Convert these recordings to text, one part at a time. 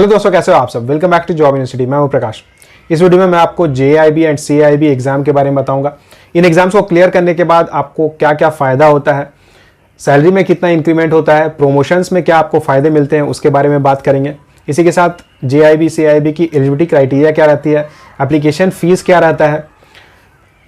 Hello दोस्तों, कैसे हो आप सब। Welcome back to job university. मैं हूं प्रकाश। इस वीडियो में मैं आपको JIB एंड CIB एग्जाम के बारे में बताऊंगा। इन एग्जाम्स को क्लियर करने के बाद आपको क्या क्या फ़ायदा होता है, सैलरी में कितना इंक्रीमेंट होता है, प्रोमोशंस में क्या आपको फ़ायदे मिलते हैं, उसके बारे में बात करेंगे। इसी के साथ JIB CIB की एलिजिबिलिटी क्राइटेरिया क्या रहती है, एप्लीकेशन फ़ीस क्या रहता है,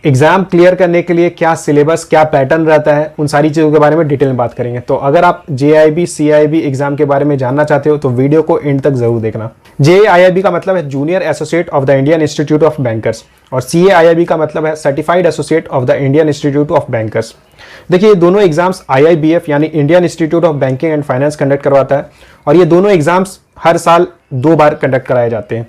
एग्ज़ाम क्लियर करने के लिए क्या सिलेबस, क्या पैटर्न रहता है, उन सारी चीज़ों के बारे में डिटेल में बात करेंगे। तो अगर आप JIB CIB एग्जाम के बारे में जानना चाहते हो तो वीडियो को एंड तक जरूर देखना। JIB का मतलब है junior associate of the Indian institute of bankers और CAIB का मतलब है certified associate of the Indian institute of bankers. देखिए, दोनों एग्जाम्स IIBF यानी Indian institute of banking and finance conduct करवाता है और ये दोनों एग्जाम्स हर साल 2 बार कंडक्ट कराए जाते हैं।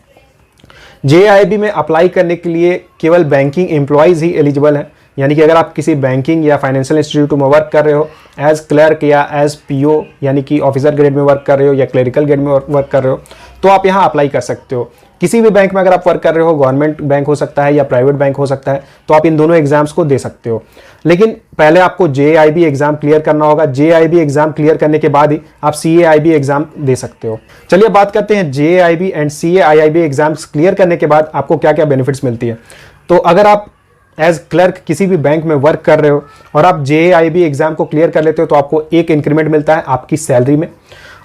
JIB में अप्लाई करने के लिए केवल बैंकिंग एम्प्लॉयज़ ही एलिजिबल हैं, यानी कि अगर आप किसी बैंकिंग या फाइनेंशियल इंस्टीट्यूट में वर्क कर रहे हो एज क्लर्क या एज PO यानी कि ऑफिसर ग्रेड में वर्क कर रहे हो या क्लरिकल ग्रेड में वर्क कर रहे हो तो आप यहाँ अप्लाई कर सकते हो। किसी भी बैंक में अगर आप वर्क कर रहे हो, गवर्नमेंट बैंक हो सकता है या प्राइवेट बैंक हो सकता है, तो आप इन दोनों एग्जाम्स को दे सकते हो। लेकिन पहले आपको JIB एग्जाम क्लियर करना होगा। JIB एग्जाम क्लियर करने के बाद ही आप CAIB एग्जाम दे सकते हो। चलिए बात करते हैं JIB and CAIB exams clear करने के बाद आपको क्या क्या बेनिफिट्स मिलती है। तो अगर आप एज क्लर्क किसी भी बैंक में वर्क कर रहे हो और आप JIB एग्जाम को क्लियर कर लेते हो तो आपको 1 इंक्रीमेंट मिलता है आपकी सैलरी में,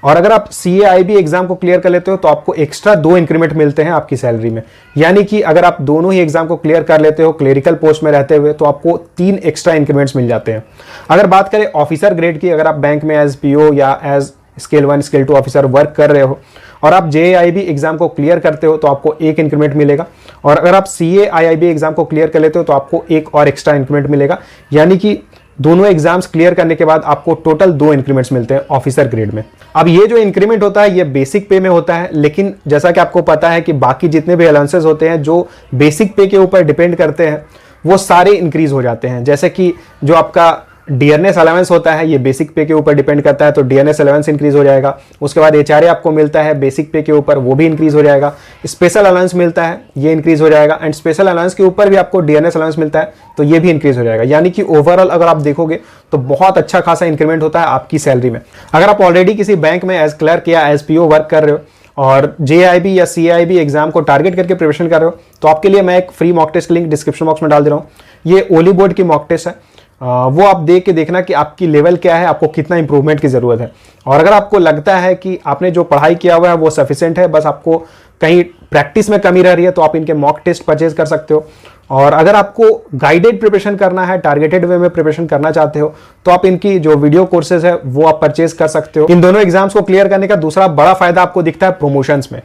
और अगर आप CAIB एग्जाम को क्लियर कर लेते हो तो आपको एक्स्ट्रा 2 इंक्रीमेंट मिलते हैं आपकी सैलरी में। यानी कि अगर आप दोनों ही एग्जाम को क्लियर कर लेते हो क्लरिकल पोस्ट में रहते हुए तो आपको 3 एक्स्ट्रा इंक्रीमेंट्स मिल जाते हैं। अगर बात करें ऑफिसर ग्रेड की, अगर आप बैंक में एज PO या as scale 1 scale 2 officer work कर रहे हो और आप JIB एग्जाम को क्लियर करते हो तो आपको 1 इंक्रीमेंट मिलेगा, और अगर आप CAIB एग्जाम को क्लियर कर लेते हो तो आपको 1 और एक्स्ट्रा इंक्रीमेंट मिलेगा। यानी कि दोनों एग्जाम्स क्लियर करने के बाद आपको टोटल 2 इंक्रीमेंट्स मिलते हैं ऑफिसर ग्रेड में। अब ये जो इंक्रीमेंट होता है ये बेसिक पे में होता है, लेकिन जैसा कि आपको पता है कि बाकी जितने भी अलाउंसेस होते हैं जो बेसिक पे के ऊपर डिपेंड करते हैं वो सारे इंक्रीज हो जाते हैं। जैसे कि जो आपका डियरनेस अलाउंस होता है ये बेसिक पे के ऊपर डिपेंड करता है, तो डियरनेस अलाउंस इंक्रीज हो जाएगा। उसके बाद HRA आपको मिलता है बेसिक पे के ऊपर, वो भी इंक्रीज हो जाएगा। स्पेशल अलाउंस मिलता है, ये इंक्रीज हो जाएगा, एंड स्पेशल अलाउंस के ऊपर भी आपको डियरनेस अलाउंस मिलता है तो ये भी इंक्रीज हो जाएगा। यानी कि ओवरऑल अगर आप देखोगे तो बहुत अच्छा खासा इंक्रीमेंट होता है आपकी सैलरी में। अगर आप ऑलरेडी किसी बैंक में एज क्लर्क या एज PO वर्क कर रहे हो और JIB या CIB एग्जाम को टारगेट करके प्रिपरेशन कर रहे हो तो आपके लिए मैं एक free mock test link description box में डाल दे रहा हूँ। ये ओली बोर्ड की मॉक टेस्ट है, वो आप देख के देखना कि आपकी लेवल क्या है, आपको कितना इंप्रूवमेंट की ज़रूरत है। और अगर आपको लगता है कि आपने जो पढ़ाई किया हुआ है वो सफिशिएंट है, बस आपको कहीं प्रैक्टिस में कमी रह रही है, तो आप इनके मॉक टेस्ट परचेज कर सकते हो। और अगर आपको गाइडेड प्रिपरेशन करना है, टारगेटेड वे में प्रिपरेशन करना चाहते हो तो आप इनकी जो वीडियो कोर्सेज है वो आप परचेज कर सकते हो। इन दोनों एग्जाम्स को क्लियर करने का दूसरा बड़ा फायदा आपको दिखता है प्रमोशंस में।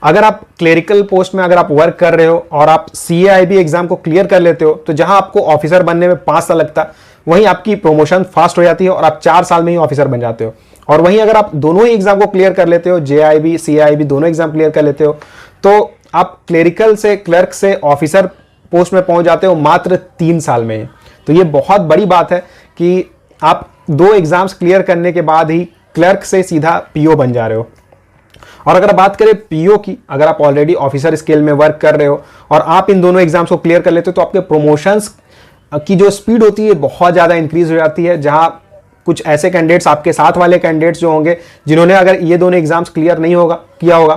अगर आप क्लरिकल पोस्ट में अगर आप वर्क कर रहे हो और आप CAIB एग्जाम को क्लियर कर लेते हो तो जहां आपको ऑफिसर बनने में 5 साल लगता है वहीं आपकी प्रमोशन फास्ट हो जाती है और आप 4 साल में ही ऑफिसर बन जाते हो। और वहीं अगर आप दोनों ही एग्जाम को क्लियर कर लेते हो, JIB CIB दोनों एग्जाम क्लियर कर लेते हो, तो आप क्लरिकल से क्लर्क से ऑफिसर पोस्ट में पहुंच जाते हो मात्र 3 साल में। तो ये बहुत बड़ी बात है कि आप 2 एग्जाम्स क्लियर करने के बाद ही क्लर्क से सीधा PO बन जा रहे हो। और अगर बात करें PO की, अगर आप ऑलरेडी ऑफिसर स्केल में वर्क कर रहे हो और आप इन दोनों एग्जाम्स को क्लियर कर लेते हो तो आपके प्रमोशंस की जो स्पीड होती है बहुत ज़्यादा इंक्रीज हो जाती है। जहां कुछ ऐसे कैंडिडेट्स, आपके साथ वाले कैंडिडेट्स जो होंगे जिन्होंने अगर ये दोनों एग्जाम्स क्लियर नहीं किया होगा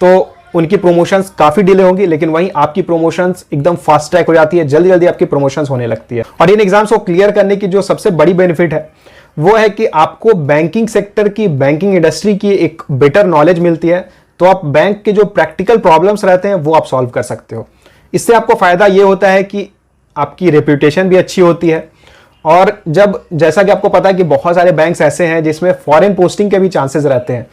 तो उनकी प्रमोशंस काफ़ी डिले होंगी, लेकिन वहीं आपकी प्रमोशंस एकदम फास्ट ट्रैक हो जाती है, जल्दी जल्दी आपकी प्रमोशंस होने लगती है। और इन एग्जाम्स को क्लियर करने की जो सबसे बड़ी बेनिफिट है वो है कि आपको बैंकिंग सेक्टर की, बैंकिंग इंडस्ट्री की एक बेटर नॉलेज मिलती है। तो आप बैंक के जो प्रैक्टिकल प्रॉब्लम्स रहते हैं वो आप सॉल्व कर सकते हो। इससे आपको फायदा ये होता है कि आपकी रेप्यूटेशन भी अच्छी होती है। और जब, जैसा कि आपको पता है कि बहुत सारे बैंक्स ऐसे हैं जिसमें फॉरेन पोस्टिंग के भी चांसेस रहते हैं,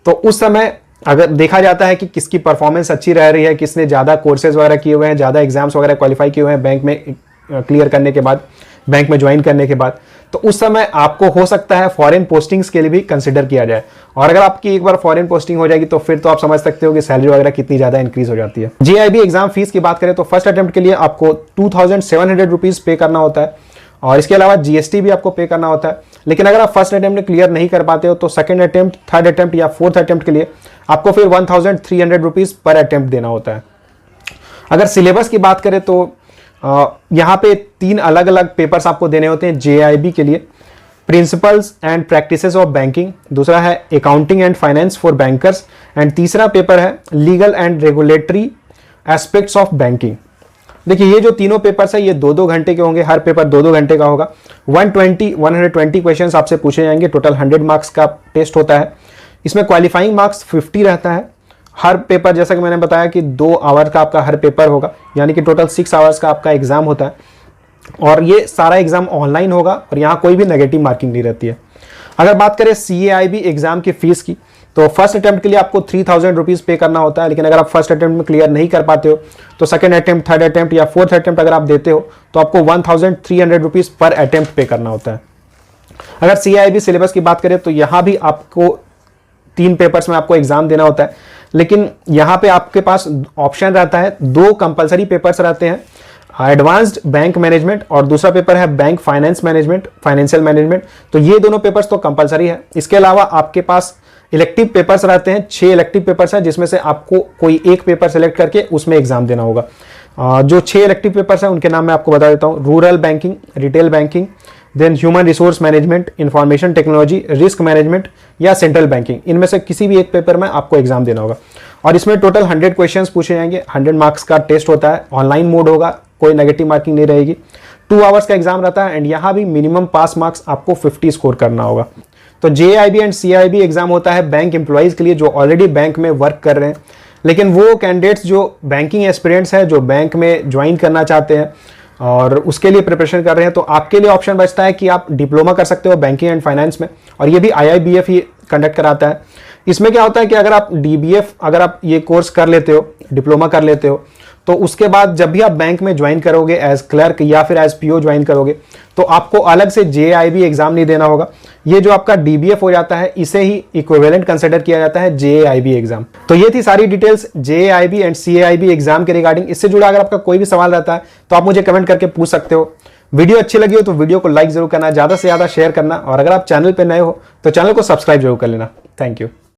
तो उस समय अगर देखा जाता है कि किसकी परफॉर्मेंस अच्छी रह रही है, किसने ज़्यादा कोर्सेज वगैरह किए हुए हैं, ज़्यादा एग्जाम्स वगैरह क्वालिफाई किए हुए हैं बैंक में क्लियर करने के बाद, बैंक में ज्वाइन करने के बाद, तो उस समय आपको हो सकता है फॉरेन पोस्टिंग्स के लिए भी कंसिडर किया जाए। और अगर आपकी एक बार फॉरेन पोस्टिंग हो जाएगी तो फिर तो आप समझ सकते हो कि सैलरी वगैरह कितनी ज़्यादा इंक्रीज हो जाती है। JIB एग्जाम फीस की बात करें तो फर्स्ट अटेम्प्ट के लिए आपको 2700 रुपीज़ पे करना होता है और इसके अलावा GST भी आपको पे करना होता है। लेकिन अगर आप फर्स्ट अटेम्प्ट में क्लियर नहीं कर पाते हो तो सेकंड अटेम्प्ट, थर्ड अटेम्प्ट या फोर्थ अटेम्प्ट के लिए आपको फिर 1300 रुपीज़ पर अटेम्प्ट देना होता है। अगर सिलेबस की बात करें तो यहाँ पे 3 अलग अलग पेपर्स आपको देने होते हैं JIB के लिए। Principles and practices of banking, दूसरा है accounting and finance for bankers, and तीसरा पेपर है legal and regulatory aspects of banking. देखिए ये जो तीनों पेपर्स है ये 2-2 घंटे के होंगे, हर पेपर 2-2 घंटे का होगा। 120 क्वेश्चंस आपसे पूछे जाएंगे, टोटल 100 मार्क्स का टेस्ट होता है। इसमें क्वालिफाइंग मार्क्स 50 रहता है। हर पेपर जैसा कि मैंने बताया कि 2 आवर का आपका हर पेपर होगा, यानी कि टोटल 6 आवर्स का आपका एग्जाम होता है, और ये सारा एग्जाम ऑनलाइन होगा और यहाँ कोई भी नेगेटिव मार्किंग नहीं रहती है। अगर बात करें CAIB एग्जाम की फीस की, तो फर्स्ट अटेम्प्ट के लिए आपको 3000 रुपीज़ पे करना होता है, लेकिन अगर आप फर्स्ट अटेम्प्ट में क्लियर नहीं कर पाते हो तो सेकंड अटेम्प्ट, थर्ड अटेम्प्ट या फोर्थ अटेम्प्ट अगर आप देते हो तो आपको 1300 रुपीज़ पर अटेम्प्ट पे करना होता है। अगर CAIB सिलेबस की बात करें तो यहाँ भी आपको 3 पेपर्स में आपको एग्जाम देना होता है, लेकिन यहाँ पे आपके पास ऑप्शन रहता है, 2 कंपलसरी पेपर्स रहते हैं, एडवांस्ड बैंक मैनेजमेंट और दूसरा पेपर है bank finance management, financial management. तो ये दोनों पेपर्स तो कंपलसरी है। इसके अलावा आपके पास इलेक्टिव पेपर्स रहते हैं, 6 इलेक्टिव पेपर्स हैं, जिसमें से आपको कोई एक पेपर सेलेक्ट करके उसमें एग्जाम देना होगा। जो 6 इलेक्टिव पेपर्स हैं उनके नाम मैं आपको बता देता हूँ। Rural banking, retail banking, then human resource management, information technology, risk management या सेंट्रल बैंकिंग। इनमें से किसी भी एक पेपर में आपको एग्जाम देना होगा और इसमें टोटल 100 क्वेश्चंस पूछे जाएंगे। 100 मार्क्स का टेस्ट होता है, ऑनलाइन मोड होगा, कोई नेगेटिव मार्किंग नहीं रहेगी। 2 आवर्स का एग्जाम रहता है एंड यहाँ भी मिनिमम पास मार्क्स आपको 50 स्कोर करना होगा। तो JIB एंड CIB एग्जाम होता है बैंक एम्प्लॉइज के लिए जो ऑलरेडी बैंक में वर्क कर रहे हैं, लेकिन वो कैंडिडेट्स जो बैंकिंग एस्पिरेंट्स हैं, जो बैंक में ज्वाइन करना चाहते हैं और उसके लिए प्रिपरेशन कर रहे हैं, तो आपके लिए ऑप्शन बचता है कि आप डिप्लोमा कर सकते हो बैंकिंग एंड फाइनेंस में, और ये भी IIBF ही कंडक्ट कराता है। इसमें क्या होता है कि अगर आप DBF अगर आप ये कोर्स कर लेते हो, डिप्लोमा कर लेते हो, तो उसके बाद जब भी आप बैंक में ज्वाइन करोगे एज क्लर्क या फिर एज PO ज्वाइन करोगे तो आपको अलग से JIB एग्जाम नहीं देना होगा। ये जो आपका DBF हो जाता है इसे ही इक्विवेलेंट कंसिडर किया जाता है JIB एग्जाम। तो ये थी सारी details JIB and CAIB exam के रिगार्डिंग। इससे जुड़ा अगर आपका कोई भी सवाल रहता है तो आप मुझे कमेंट करके पूछ सकते हो। वीडियो अच्छी लगी हो तो वीडियो को लाइक जरूर करना, ज्यादा से ज्यादा शेयर करना, और अगर आप चैनल पर नए हो तो चैनल को सब्सक्राइब जरूर कर लेना। Thank you.